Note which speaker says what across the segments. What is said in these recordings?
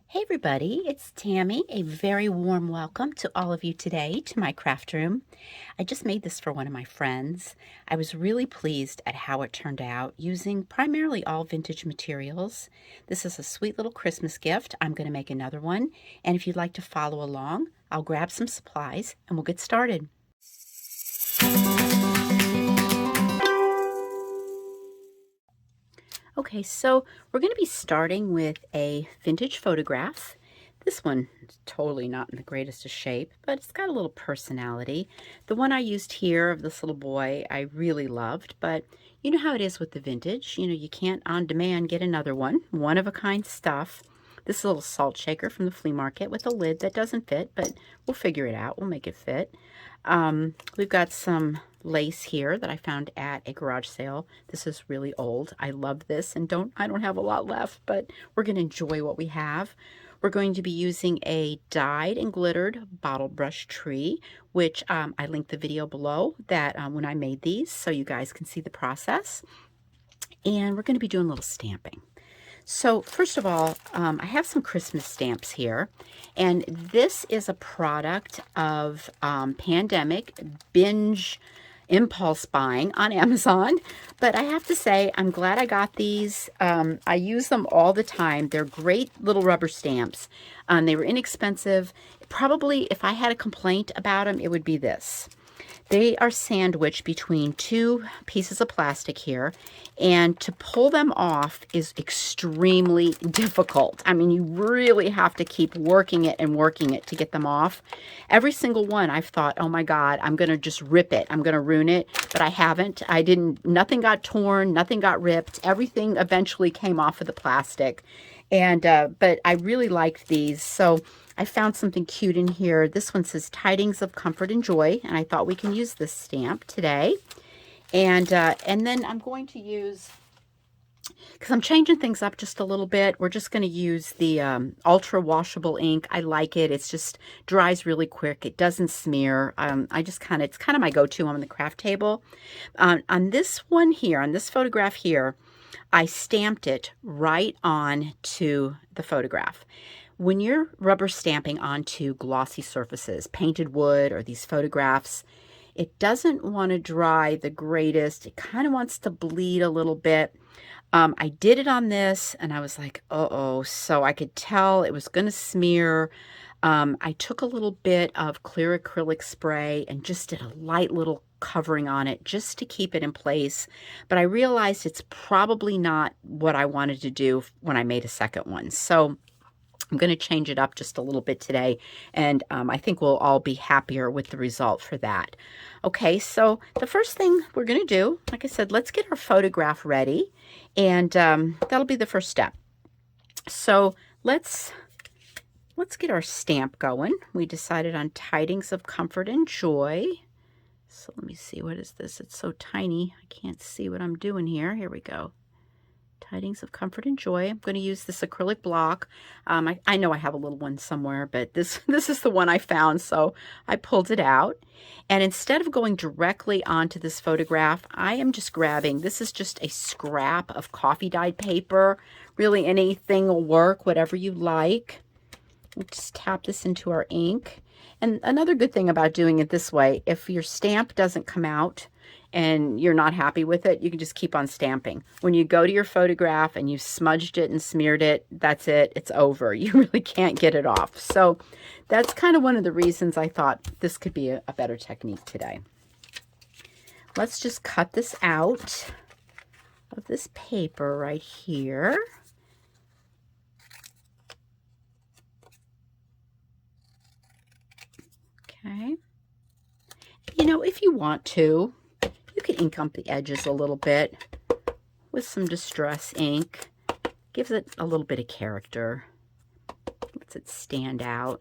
Speaker 1: Hey everybody, it's Tammy. A very warm welcome to all of you today to my craft room. I just made this for one of my friends. I was really pleased at how it turned out using primarily all vintage materials. This is a sweet little Christmas gift. I'm going to make another one, and if you'd like to follow along, I'll grab some supplies and we'll get started. Okay, so we're going to be starting with a vintage photograph. This one is totally not in the greatest of shape, but it's got a little personality. The one I used here of this little boy I really loved, but you know how it is with the vintage. You can't on demand get another one of a kind stuff. This is a little salt shaker from the flea market with a lid that doesn't fit, but we'll figure it out. We'll make it fit. We've got some lace here that I found at a garage sale. This is really old. I love this and I don't have a lot left, but we're going to enjoy what we have. We're going to be using a dyed and glittered bottle brush tree, which I linked the video below that when I made these so you guys can see the process. And we're going to be doing a little stamping. So first of all, I have some Christmas stamps here, and this is a product of pandemic binge impulse buying on Amazon. But I have to say, I'm glad I got these. I use them all the time. They're great little rubber stamps. They were inexpensive. Probably if I had a complaint about them, it would be this. They are sandwiched between two pieces of plastic here, and to pull them off is extremely difficult. I mean, you really have to keep working it to get them off. Every single one I've thought, oh my God, I'm going to just rip it. I'm going to ruin it, but I haven't. Nothing got torn, nothing got ripped. Everything eventually came off of the plastic. But I really liked these. So I found something cute in here. This one says Tidings of Comfort and Joy, and I thought we can use this stamp today. And then I'm going to use, because I'm changing things up just a little bit, we're just going to use the ultra washable ink. I like it. It's just dries really quick. It doesn't smear. It's kind of my go-to on the craft table. On this one here, on this photograph here, I stamped it right on to the photograph. When you're rubber stamping onto glossy surfaces, painted wood or these photographs, it doesn't want to dry the greatest. It kind of wants to bleed a little bit. I did it on this and I was like, uh-oh. So I could tell it was going to smear. I took a little bit of clear acrylic spray and just did a light little covering on it just to keep it in place. But I realized it's probably not what I wanted to do when I made a second one. So I'm going to change it up just a little bit today, and I think we'll all be happier with the result for that. Okay, so the first thing we're going to do, like I said, let's get our photograph ready, and that'll be the first step. So let's get our stamp going. We decided on Tidings of Comfort and Joy. So let me see, what is this? It's so tiny, I can't see what I'm doing here. Here we go. Tidings of Comfort and Joy. I'm going to use this acrylic block. I know I have a little one somewhere, but this is the one I found, so I pulled it out. And instead of going directly onto this photograph, I am just grabbing, this is just a scrap of coffee dyed paper. Really anything will work, whatever you like. We'll just tap this into our ink. And another good thing about doing it this way, if your stamp doesn't come out and you're not happy with it, you can just keep on stamping. When you go to your photograph and you've smudged it and smeared it, that's it. It's over. You really can't get it off. So that's kind of one of the reasons I thought this could be a better technique today. Let's just cut this out of this paper right here. Okay. If you want to, you can ink up the edges a little bit with some distress ink. Gives it a little bit of character. Lets it stand out.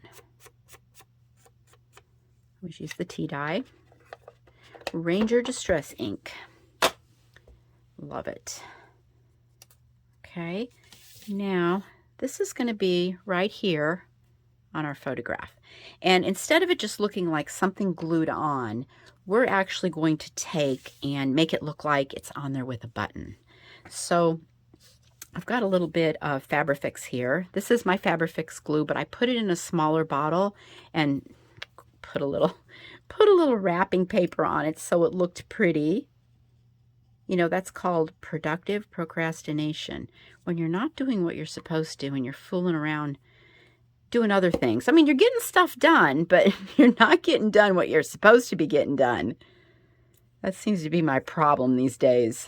Speaker 1: Always use the tea dye. Ranger Distress Ink. Love it. Okay, now this is going to be right here on our photograph. And instead of it just looking like something glued on, we're actually going to take and make it look like it's on there with a button. So I've got a little bit of Fabrifix here. This is my Fabrifix glue, but I put it in a smaller bottle and put a little wrapping paper on it so it looked pretty. You know, that's called productive procrastination. When you're not doing what you're supposed to and you're fooling around doing other things. I mean, you're getting stuff done, but you're not getting done what you're supposed to be getting done. That seems to be my problem these days.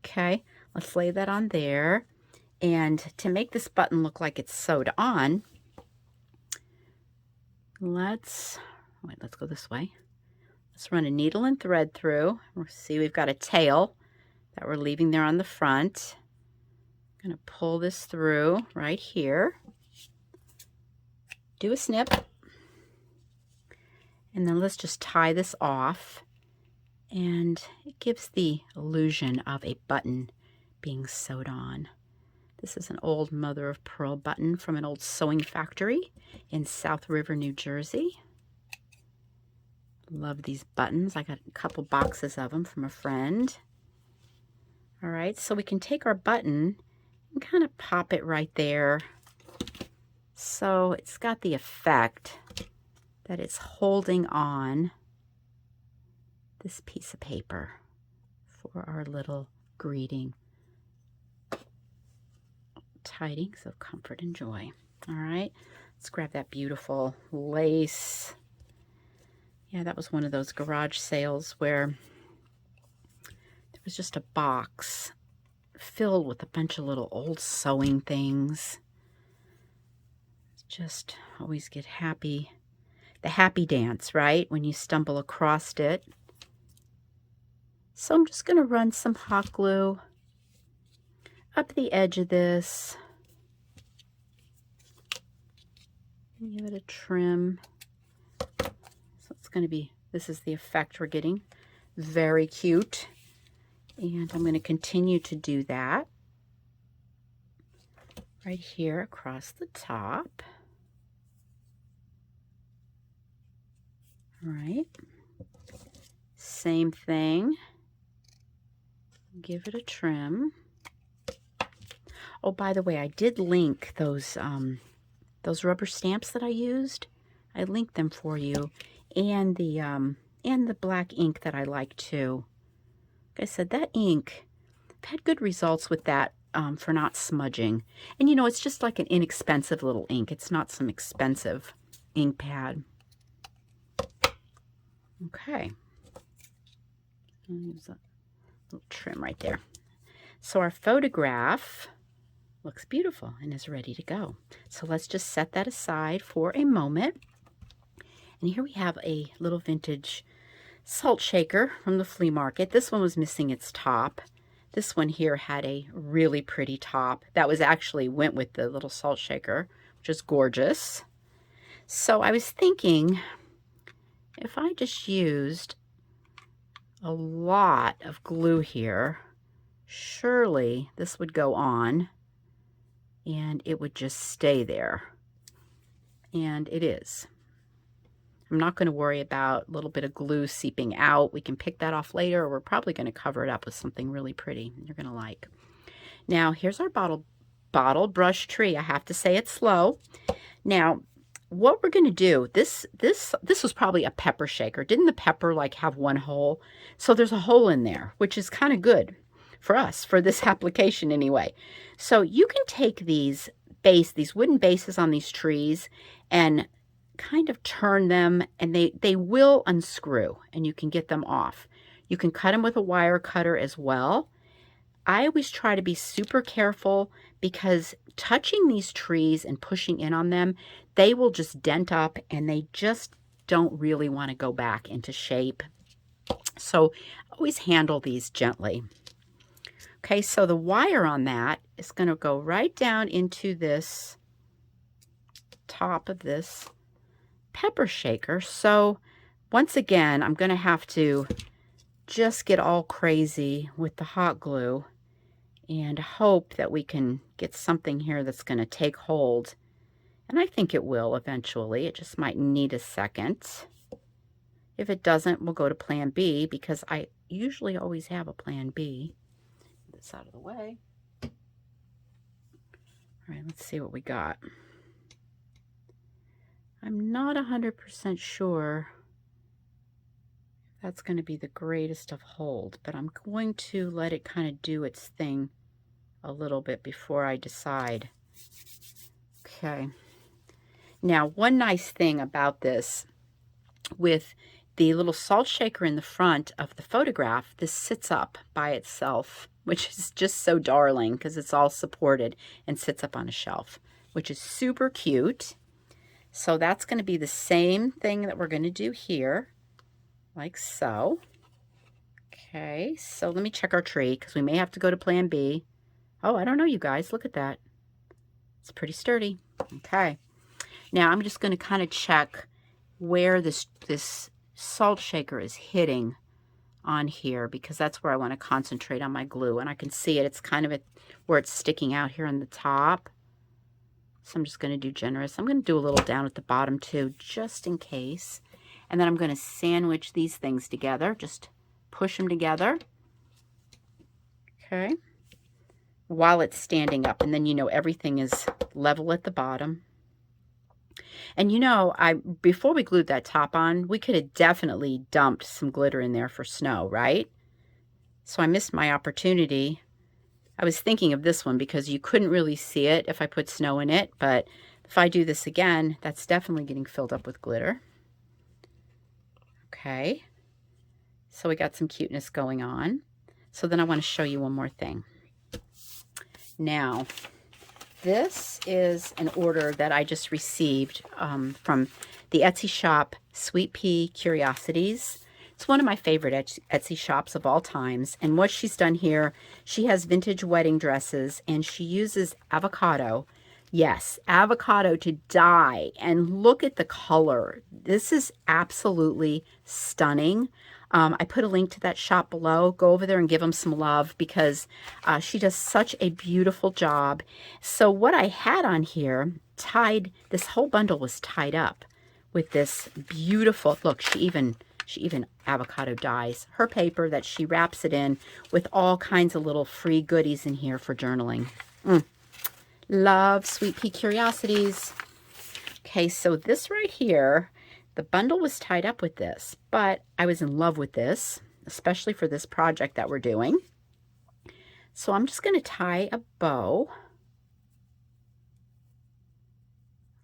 Speaker 1: Okay, let's lay that on there. And to make this button look like it's sewed on, let's go this way. Let's run a needle and thread through. We'll see we've got a tail that we're leaving there on the front. I'm going to pull this through right here. Do a snip. And then let's just tie this off. And it gives the illusion of a button being sewed on. This is an old mother of pearl button from an old sewing factory in South River, New Jersey. Love these buttons. I got a couple boxes of them from a friend. All right, so we can take our button and kind of pop it right there. So it's got the effect that it's holding on this piece of paper for our little greeting. Tidings of comfort and joy. All right, let's grab that beautiful lace. Yeah, that was one of those garage sales where there was just a box filled with a bunch of little old sewing things. Just always get happy. The happy dance, right? When you stumble across it. So I'm just going to run some hot glue up the edge of this. Give it a trim. So it's going to be, this is the effect we're getting. Very cute. And I'm going to continue to do that right here across the top. All right. Same thing. Give it a trim. Oh, by the way, I did link those rubber stamps that I used. I linked them for you, and the black ink that I like too. Like I said, that ink, I've had good results with that for not smudging. And you know, it's just like an inexpensive little ink. It's not some expensive ink pad. Okay. I'll use a little trim right there. So our photograph looks beautiful and is ready to go. So let's just set that aside for a moment. And here we have a little vintage salt shaker from the flea market. This one was missing its top. This one here had a really pretty top. That was actually went with the little salt shaker, which is gorgeous. So I was thinking if I just used a lot of glue here, surely this would go on and it would just stay there. And it is. I'm not going to worry about a little bit of glue seeping out. We can pick that off later, or we're probably going to cover it up with something really pretty you're going to like. Now, here's our bottle brush tree. I have to say it's slow. Now, what we're going to do, this was probably a pepper shaker. Didn't the pepper like have one hole? So there's a hole in there, which is kind of good for us, for this application anyway. So you can take these wooden bases on these trees and kind of turn them, and they will unscrew and you can get them off. You can cut them with a wire cutter as well. I always try to be super careful because touching these trees and pushing in on them, they will just dent up and they just don't really want to go back into shape. So always handle these gently. Okay, so the wire on that is going to go right down into this top of this pepper shaker. So once again, I'm going to have to just get all crazy with the hot glue and hope that we can get something here that's going to take hold. And I think it will eventually. It just might need a second. If it doesn't, we'll go to plan B, because I usually always have a plan B. Get this out of the way. All right, let's see what we got. I'm not 100% sure that's going to be the greatest of hold, but I'm going to let it kind of do its thing a little bit before I decide. Okay. Now, one nice thing about this, with the little salt shaker in the front of the photograph, this sits up by itself, which is just so darling because it's all supported and sits up on a shelf, which is super cute. So that's going to be the same thing that we're going to do here, like so. Okay, so let me check our tree because we may have to go to plan B. Oh, I don't know, you guys. Look at that. It's pretty sturdy. Okay. Now I'm just going to kind of check where this salt shaker is hitting on here, because that's where I want to concentrate on my glue. And I can see it. It's kind of where it's sticking out here on the top. So I'm just going to do generous. I'm going to do a little down at the bottom too, just in case. And then I'm going to sandwich these things together. Just push them together. Okay. While it's standing up. And then, you know, everything is level at the bottom. And you know, before we glued that top on, we could have definitely dumped some glitter in there for snow, right? So I missed my opportunity. I was thinking of this one because you couldn't really see it if I put snow in it, but if I do this again, that's definitely getting filled up with glitter. Okay, so we got some cuteness going on. So then I want to show you one more thing. Now, this is an order that I just received from the Etsy shop, Sweet Pea Curiosities. It's one of my favorite Etsy shops of all times. And what she's done here, she has vintage wedding dresses, and she uses avocado. Yes, avocado to dye. And look at the color. This is absolutely stunning. I put a link to that shop below. Go over there and give them some love, because she does such a beautiful job. So what I had on here, this whole bundle was tied up with this beautiful, look, she even avocado dyes her paper that she wraps it in with all kinds of little free goodies in here for journaling. Love Sweet Pea Curiosities. Okay, so this right here, the bundle was tied up with this, but I was in love with this, especially for this project that we're doing. So I'm just going to tie a bow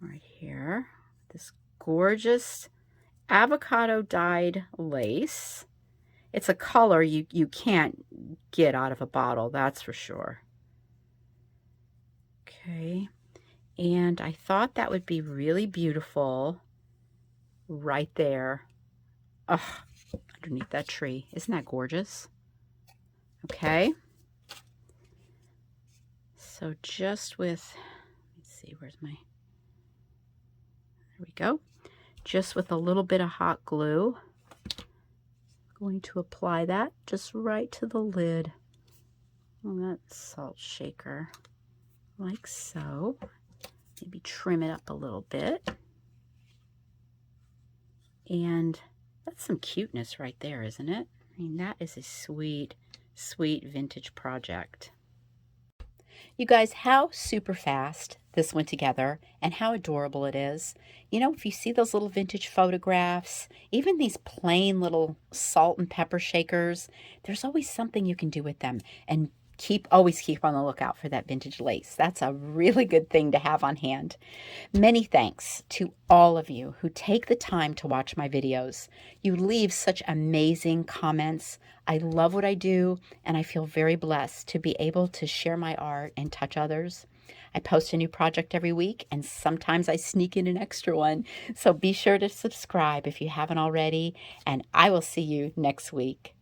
Speaker 1: right here. This gorgeous avocado dyed lace. It's a color you can't get out of a bottle, that's for sure. Okay, and I thought that would be really beautiful right there. Oh, underneath that tree. Isn't that gorgeous? Okay. So just with, let's see, where's my, there we go. Just with a little bit of hot glue, I'm going to apply that just right to the lid on that salt shaker, like so. Maybe trim it up a little bit. And that's some cuteness right there, isn't it? I mean, that is a sweet, sweet vintage project. You guys, how super fast this went together and how adorable it is. You know, if you see those little vintage photographs, even these plain little salt and pepper shakers, there's always something you can do with them. And always keep on the lookout for that vintage lace. That's a really good thing to have on hand. Many thanks to all of you who take the time to watch my videos. You leave such amazing comments. I love what I do, and I feel very blessed to be able to share my art and touch others. I post a new project every week, and sometimes I sneak in an extra one. So be sure to subscribe if you haven't already, and I will see you next week.